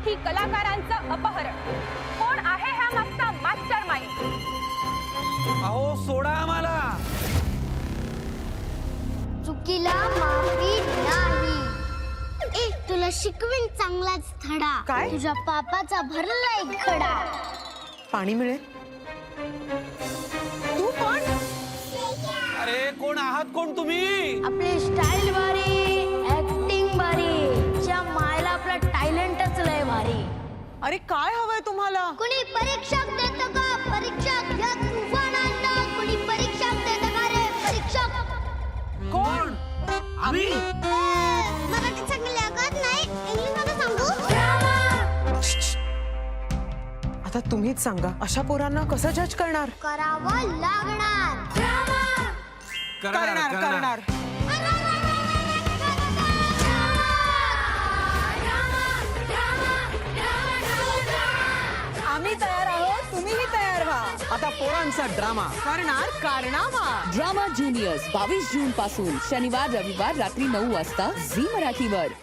मराठी कलाकारांचं अपहरण. कोण आहे हा मागचा मास्टर माइंड? अहो सोडा आम्हाला. चुकीला माफी नाही. ए तुला शिकवीन चांगलाच धडा. काय? तुझ्या पापाचा भरला एक खडा. पाणी मिळेल? तू पण? अरे कोण आहात कोण तुम्ही? आपली स्टाईल भारी, ऍक्टिंग भारी, च्या मायला आपला टॅलेंटच लय भारी. अरे काय हवंय तुम्हाला? कुणी परीक्षा देतं का? परीक्षा घ्या तुफानांना. कुणी परीक्षा देतं का रे? परीक्षा कोण? आम्ही. मराठी चांगली लागत नाही. इंग्लिश मध्ये सांगू? आता तुम्हीच सांगा, अशा पोरांना कसं जज करणार? करावं लागणार. करणार. आम्ही तयार आहोत, तुम्हीही तयार व्हा. आता पोरांचा ड्रामा करणार कारनामा. ड्रामा ज्युनियर्स 22 जून पासून शनिवार रविवार रात्री 9 वाजता झी मराठीवर.